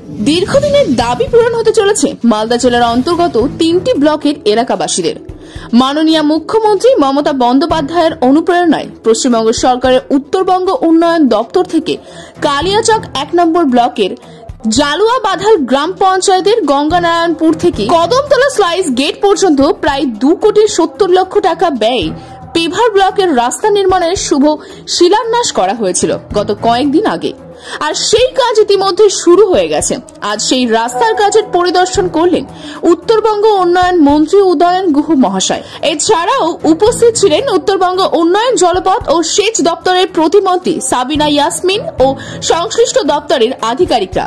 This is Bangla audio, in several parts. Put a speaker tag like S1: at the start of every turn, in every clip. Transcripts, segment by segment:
S1: দীর্ঘদিনের দাবি পূরণ হতে চলেছে মালদা জেলার অন্তর্গত 3টি ব্লকের এলাকাবাসীদের। মাননীয় মুখ্যমন্ত্রী মমতা বন্দ্যোপাধ্যায়ের অনুপ্রেরণায় পশ্চিমবঙ্গ সরকারের উত্তরবঙ্গ উন্নয়ন দপ্তর থেকে কালিয়াচক 1 নম্বর ব্লকের জালুয়া বাধাল গ্রাম পঞ্চায়েতের গঙ্গানারায়ণপুর থেকে কদমতলা স্লাইস গেট পর্যন্ত প্রায় 2,70 লক্ষ টাকা ব্যয় পেভার ব্লকের রাস্তা নির্মাণের শুভ শিলান্যাস করা হয়েছিল গত কয়েকদিন আগে। আর সেই কাজ ইতিমধ্যে শুরু হয়ে গেছে। আজ সেই রাস্তার কাজের পরিদর্শন করলেন উত্তরবঙ্গ উন্নয়ন মন্ত্রী উদয়ন গুহ মহাশয়। এছাড়াও উপস্থিত ছিলেন উত্তরবঙ্গ উন্নয়ন জলপথ ও সেচ দপ্তরের প্রতিমন্ত্রী সাবিনা ইয়াসমিন ও সংশ্লিষ্ট দপ্তরের আধিকারিকরা।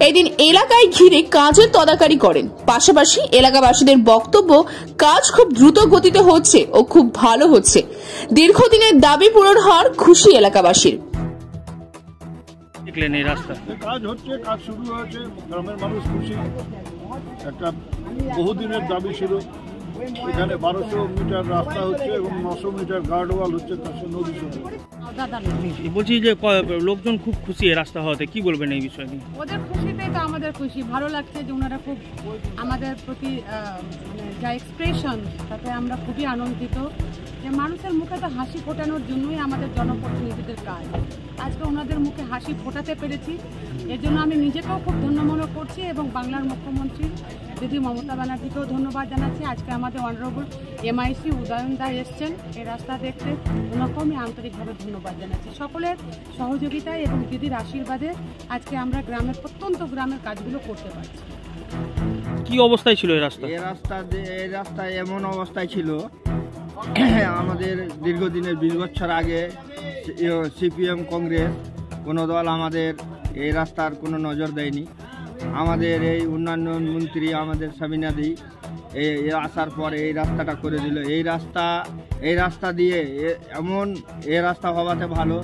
S1: এদিন এলাকায় ঘিরে কাজের তদারকি করেন। পাশাপাশি এলাকাবাসীদের বক্তব্য, কাজ খুব দ্রুত গতিতে হচ্ছে ও খুব ভালো হচ্ছে। দীর্ঘদিনের দাবি পূরণ হওয়ার খুশি এলাকাবাসীর।
S2: কাজ হচ্ছে, কাজ শুরু হয়েছে, গ্রামের মানুষ খুশি। একটা বহুদিনের দাবি ছিল, এখানে 1200 মিটার রাস্তা হচ্ছে এবং 900 মিটার গার্ডওয়াল হচ্ছে, তার সঙ্গে নদী সঙ্গে।
S3: বলছি যে লোকজন খুব খুশি এই রাস্তা হওয়াতে, কি বলবেন এই বিষয়ে?
S4: ওদের খুশিতেই তো আমাদের খুশি। ভালো লাগছে যে ওনারা খুব আমাদের প্রতি যা এক্সপ্রেশন, তাতে আমরা খুবই আনন্দিত যে মানুষের মুখে তো হাসি ফোটানোর জন্যই আমাদের জনপ্রতিনিধিদের কাজ। আজকে ওনাদের মুখে হাসি ফোটাতে পেরেছি, এর জন্য আমি নিজেকেও খুব ধন্য মনে করছি এবং বাংলার মুখ্যমন্ত্রী দিদি মমতা ব্যানার্জিকেও ধন্যবাদ জানাচ্ছি। আজকে আমাদের অনারেবল MIC উদয়ন দা এসছেন এই রাস্তা দেখতে, ওনাকেও আমি আন্তরিকভাবে ধন্যবাদ জানাচ্ছি। সকলের সহযোগিতায় এবং দিদির আশীর্বাদে আজকে আমরা গ্রামের প্রত্যন্ত গ্রামের কাজগুলো করতে পারছি।
S3: কি অবস্থায় ছিল এই রাস্তা?
S5: এই রাস্তা এমন অবস্থায় ছিল, আমাদের দীর্ঘদিনের 20 বছর আগে CPM কংগ্রেস কোনো দল আমাদের এই রাস্তার কোনো নজর দেয়নি। আমাদের এই উন্নয়ন মন্ত্রী আমাদের সাবিনা দি আসার পর এই রাস্তাটা করে দিল। এই রাস্তা দিয়ে এমন এই রাস্তা হওয়াতে ভালো,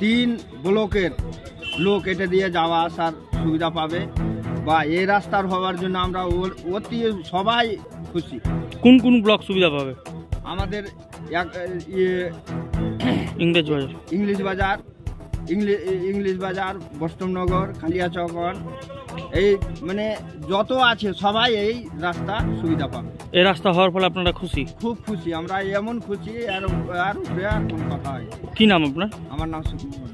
S5: 3 ব্লকের লোক এটা দিয়ে যাওয়া আসার সুবিধা পাবে বা এই রাস্তার হওয়ার জন্য আমরা অতি সবাই খুশি।
S3: কোন কোন ব্লক সুবিধা পাবে?
S5: আমাদের ইংলিশ বাজার, বৈষ্ণবনগর, কালিয়াচক, এই মানে যত আছে সবাই এই রাস্তা সুবিধা পাবে।
S3: এই রাস্তা হওয়ার ফলে আপনারা খুশি? খুব
S5: খুশি আমরা, এমন খুশি আর কোনো কথা হয়।
S3: কি নাম আপনার?
S5: আমার নাম সুকুমার।